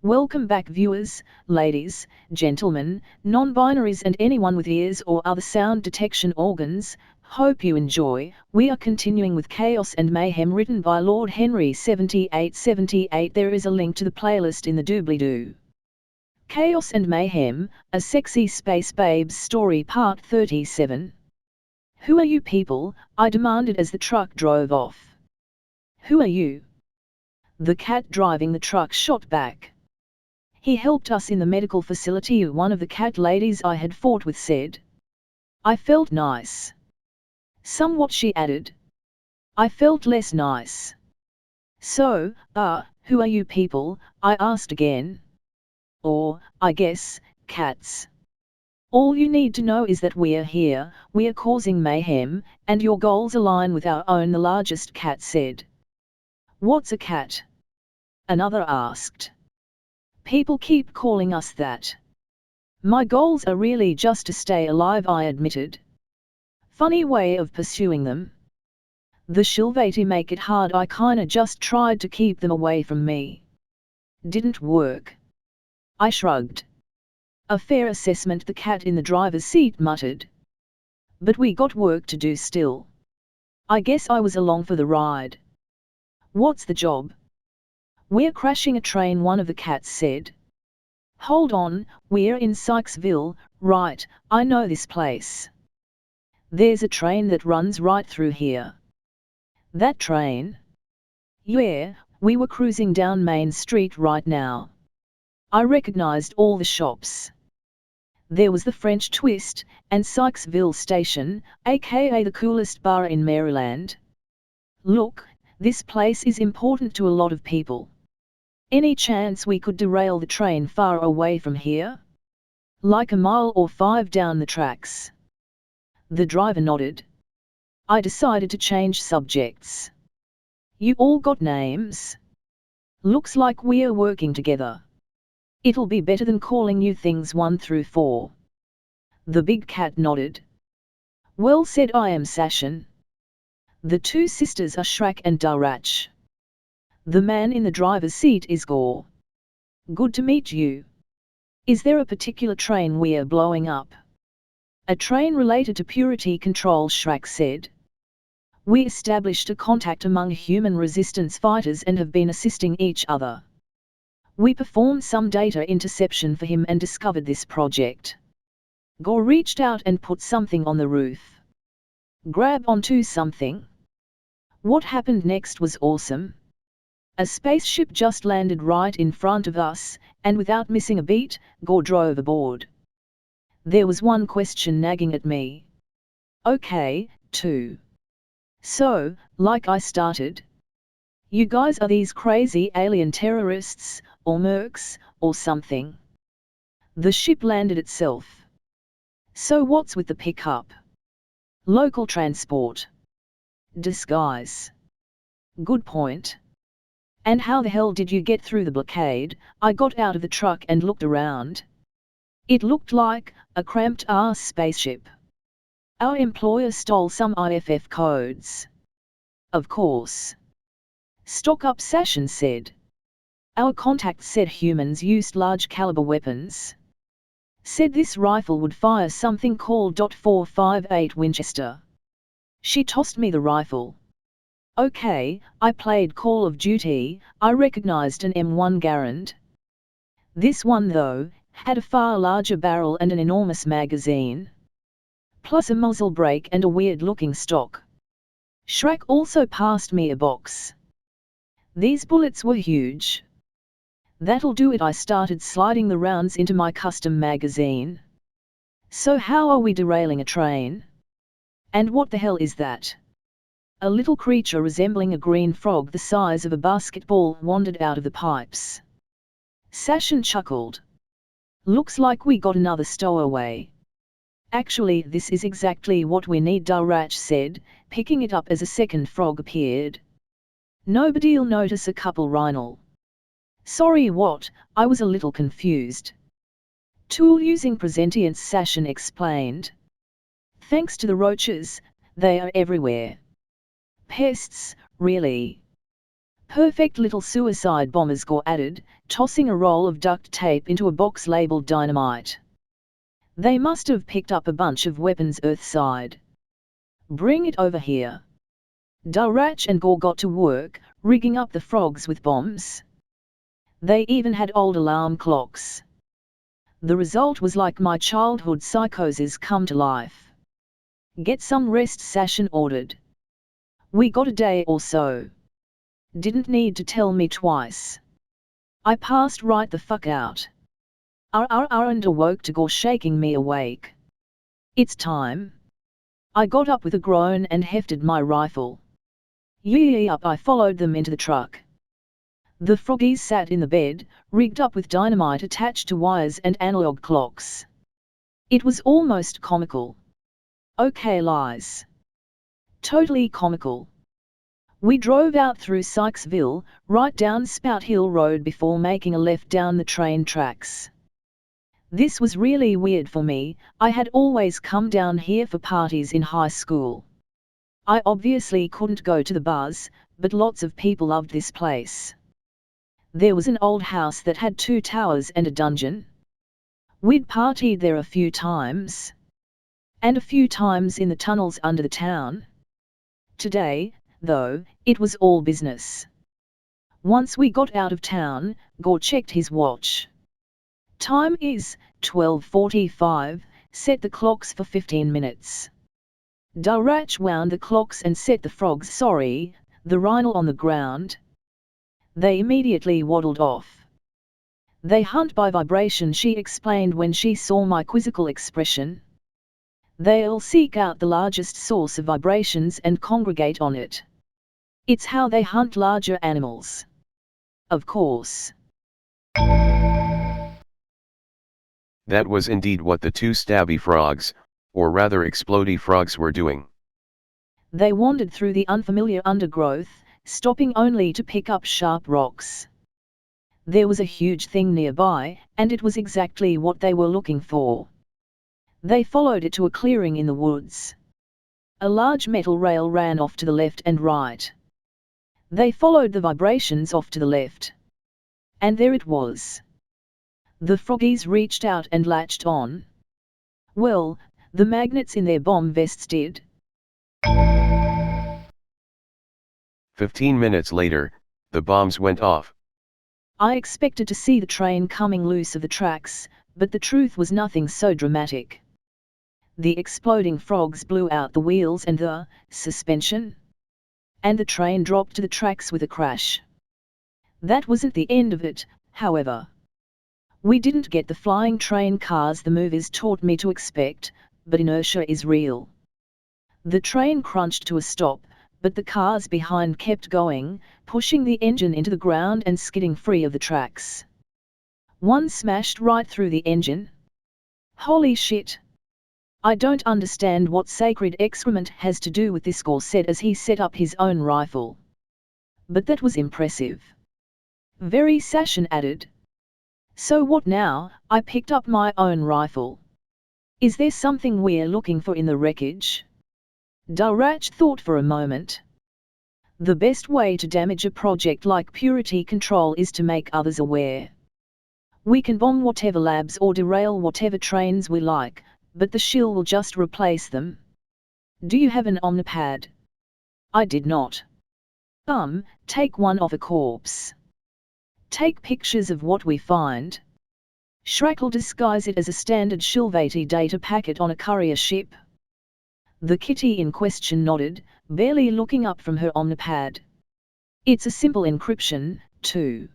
Welcome back viewers, ladies, gentlemen, non-binaries and anyone with ears or other sound detection organs. Hope you enjoy. We are continuing with Chaos and Mayhem written by Lord Henry 7878. There is a link to the playlist in the doobly-doo. Chaos and Mayhem, a sexy space babes story part 37. Who are you people? I demanded as the truck drove off. Who are you? The cat driving the truck shot back. He helped us in the medical facility, one of the cat ladies I had fought with said. I felt nice. Somewhat, she added. I felt less nice. So, who are you people? I asked again. Or, I guess, cats. All you need to know is that we're here, we are causing mayhem, and your goals align with our own, the largest cat said. What's a cat? Another asked. People keep calling us that. My goals are really just to stay alive, I admitted. Funny way of pursuing them. The Shilvati make it hard, I kinda just tried to keep them away from me. Didn't work. I shrugged. A fair assessment, the cat in the driver's seat muttered. But we got work to do still. I guess I was along for the ride. What's the job? We're crashing a train, one of the cats said. Hold on, we're in Sykesville, right, I know this place. There's a train that runs right through here. That train? Yeah, we were cruising down Main Street right now. I recognized all the shops. There was the French Twist, and Sykesville Station, aka the coolest bar in Maryland. Look, this place is important to a lot of people. Any chance we could derail the train far away from here? Like a mile or 5 down the tracks. The driver nodded. I decided to change subjects. You all got names? Looks like we're working together. It'll be better than calling you things 1 through 4. The big cat nodded. Well said, I am Sashin. The two sisters are Shrak and Darach. The man in the driver's seat is Gore. Good to meet you. Is there a particular train we're blowing up? A train related to purity control, Shrak said. We established a contact among human resistance fighters and have been assisting each other. We performed some data interception for him and discovered this project. Gore reached out and put something on the roof. Grab onto something. What happened next was awesome. A spaceship just landed right in front of us, and without missing a beat, Gore drove aboard. There was one question nagging at me. Okay, 2. So, like I started. You guys are these crazy alien terrorists, or mercs, or something. The ship landed itself. So what's with the pickup? Local transport. Disguise. Good point. And how the hell did you get through the blockade? I got out of the truck and looked around. It looked like a cramped-ass spaceship. Our employer stole some IFF codes. Of course. Stock up, Sashin said. Our contact said humans used large-caliber weapons. Said this rifle would fire something called .458 Winchester. She tossed me the rifle. Okay, I played Call of Duty, I recognized an M1 Garand. This one though, had a far larger barrel and an enormous magazine. Plus a muzzle brake and a weird-looking stock. Shrak also passed me a box. These bullets were huge. That'll do it, I started sliding the rounds into my custom magazine. So how are we derailing a train? And what the hell is that? A little creature resembling a green frog the size of a basketball wandered out of the pipes. Sashin chuckled. Looks like we got another stowaway. Actually, this is exactly what we need, Darach said, picking it up as a second frog appeared. Nobody'll notice a couple, Rhinal. Sorry, what? I was a little confused. Tool using presentience, Sashin explained. Thanks to the roaches, they are everywhere. Pests, really. Perfect little suicide bombers, Gore added, tossing a roll of duct tape into a box labeled dynamite. They must have picked up a bunch of weapons earthside. Bring it over here. Darach and Gore got to work, rigging up the frogs with bombs. They even had old alarm clocks. The result was like my childhood psychoses come to life. Get some rest, Sashin ordered. We got a day or so. Didn't need to tell me twice. I passed right the fuck out. And awoke to Gore shaking me awake. It's time. I got up with a groan and hefted my rifle. Yee up, I followed them into the truck. The froggies sat in the bed, rigged up with dynamite attached to wires and analog clocks. It was almost comical. Okay, lies. Totally comical. We drove out through Sykesville, right down Spout Hill Road before making a left down the train tracks. This was really weird for me. I had always come down here for parties in high school. I obviously couldn't go to the bars, but lots of people loved this place. There was an old house that had 2 towers and a dungeon. We'd partied there a few times. And a few times in the tunnels under the town. Today, though, it was all business. Once we got out of town, Gore checked his watch. Time is 12:45, set the clocks for 15 minutes. Darach wound the clocks and set the frogs, the rhino on the ground. They immediately waddled off. They hunt by vibration, she explained when she saw my quizzical expression. They'll seek out the largest source of vibrations and congregate on it. It's how they hunt larger animals. Of course. That was indeed what the 2 stabby frogs, or rather explodey frogs, were doing. They wandered through the unfamiliar undergrowth, stopping only to pick up sharp rocks. There was a huge thing nearby, and it was exactly what they were looking for. They followed it to a clearing in the woods. A large metal rail ran off to the left and right. They followed the vibrations off to the left. And there it was. The froggies reached out and latched on. Well, the magnets in their bomb vests did. 15 minutes later, the bombs went off. I expected to see the train coming loose of the tracks, but the truth was nothing so dramatic. The exploding frogs blew out the wheels and the suspension. And the train dropped to the tracks with a crash. That wasn't the end of it, however. We didn't get the flying train cars the movies taught me to expect, but inertia is real. The train crunched to a stop, but the cars behind kept going, pushing the engine into the ground and skidding free of the tracks. One smashed right through the engine. Holy shit! I don't understand what sacred excrement has to do with this, Gore said as he set up his own rifle. But that was impressive. Very, Sashin added. So what now? I picked up my own rifle. Is there something we're looking for in the wreckage? Darach thought for a moment. The best way to damage a project like Purity Control is to make others aware. We can bomb whatever labs or derail whatever trains we like, but the shill will just replace them. Do you have an omnipad? I did not. Take one of a corpse. Take pictures of what we find. Schrack'll disguise it as a standard Shilvati data packet on a courier ship. The kitty in question nodded, barely looking up from her omnipad. It's a simple encryption, too.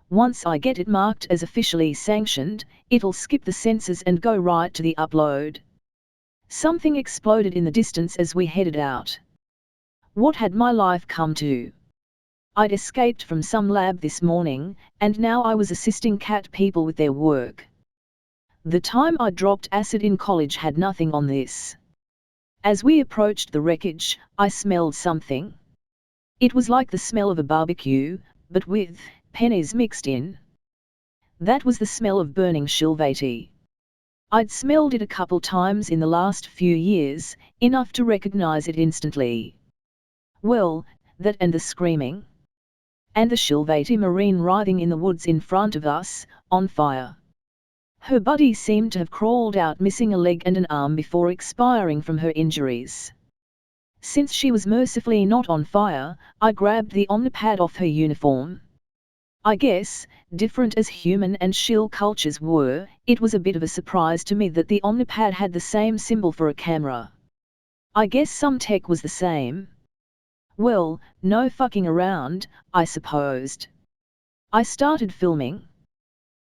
Once I get it marked as officially sanctioned, it'll skip the sensors and go right to the upload. Something exploded in the distance as we headed out. What had my life come to? I'd escaped from some lab this morning, and now I was assisting cat people with their work. The time I dropped acid in college had nothing on this. As we approached the wreckage, I smelled something. It was like the smell of a barbecue, but with pennies mixed in. That was the smell of burning Shilvati. I'd smelled it a couple times in the last few years, enough to recognize it instantly. Well, that and the screaming. and the Shilvati Marine writhing in the woods in front of us, on fire. Her body seemed to have crawled out missing a leg and an arm before expiring from her injuries. Since she was mercifully not on fire, I grabbed the omnipad off her uniform. I guess, different as human and shill cultures were, it was a bit of a surprise to me that the omnipad had the same symbol for a camera. I guess some tech was the same. Well, no fucking around, I supposed. I started filming.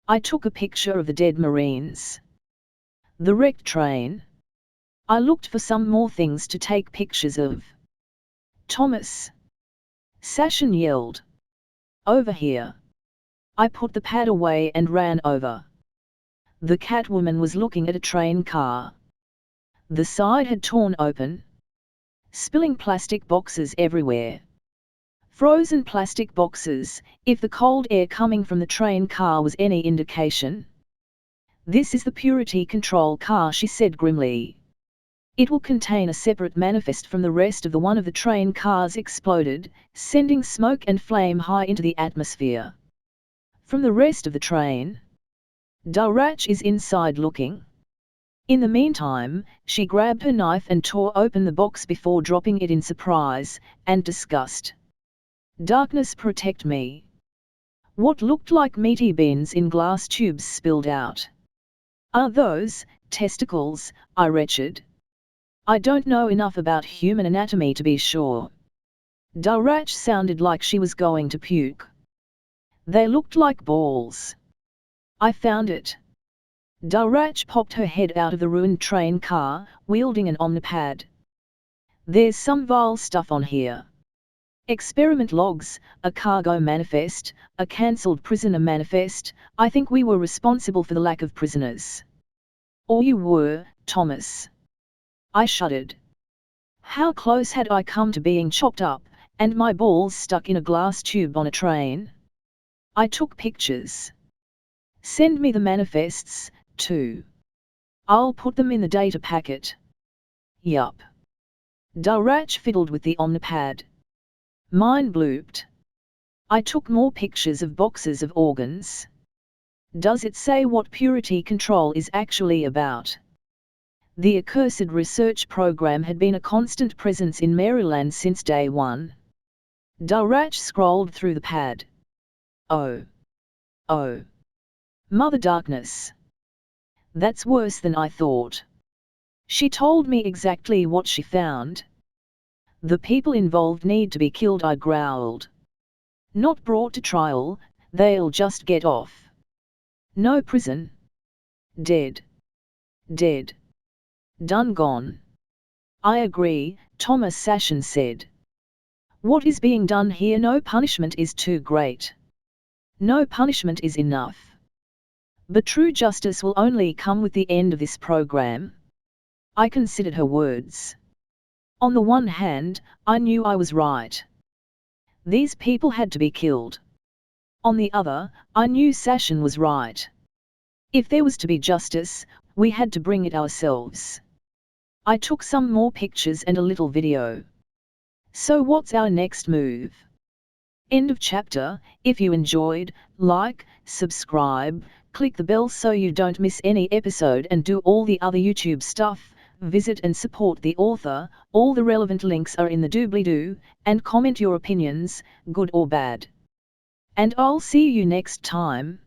I took a picture of the dead Marines. The wrecked train. I looked for some more things to take pictures of. Thomas! Sashin yelled. Over here. I put the pad away and ran over. The Catwoman was looking at a train car. The side had torn open, spilling plastic boxes everywhere. Frozen plastic boxes, if the cold air coming from the train car was any indication. This is the purity control car, she said grimly. It will contain a separate manifest from the rest of the one of the train cars exploded, sending smoke and flame high into the atmosphere. From the rest of the train. Darach is inside looking. In the meantime, she grabbed her knife and tore open the box before dropping it in surprise and disgust. Darkness, protect me. What looked like meaty beans in glass tubes spilled out. Are those testicles? I retched. I don't know enough about human anatomy to be sure. Darach sounded like she was going to puke. They looked like balls. I found it. Darach popped her head out of the ruined train car, wielding an omnipad. There's some vile stuff on here. Experiment logs, a cargo manifest, a cancelled prisoner manifest. I think we were responsible for the lack of prisoners. Or you were, Thomas. I shuddered. How close had I come to being chopped up, and my balls stuck in a glass tube on a train? I took pictures. Send me the manifests, too. I'll put them in the data packet. Yup. Darach fiddled with the omnipad. Mine blooped. I took more pictures of boxes of organs. Does it say what purity control is actually about? The accursed research program had been a constant presence in Maryland since day one. Darach scrolled through the pad. Oh. Oh. Mother Darkness. That's worse than I thought. She told me exactly what she found. The people involved need to be killed, I growled. Not brought to trial, they'll just get off. No prison. Dead. Dead. Done gone. I agree, Thomas Sashin said. What is being done here? No punishment is too great. No punishment is enough. But true justice will only come with the end of this program. I considered her words. On the one hand, I knew I was right. These people had to be killed. On the other, I knew Sashin was right. If there was to be justice, we had to bring it ourselves. I took some more pictures and a little video. So what's our next move? End of chapter. If you enjoyed, like, subscribe, click the bell so you don't miss any episode, and do all the other YouTube stuff. Visit and support the author. All the relevant links are in the doobly-doo, and comment your opinions, good or bad. And I'll see you next time.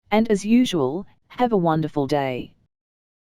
And as usual, have a wonderful day.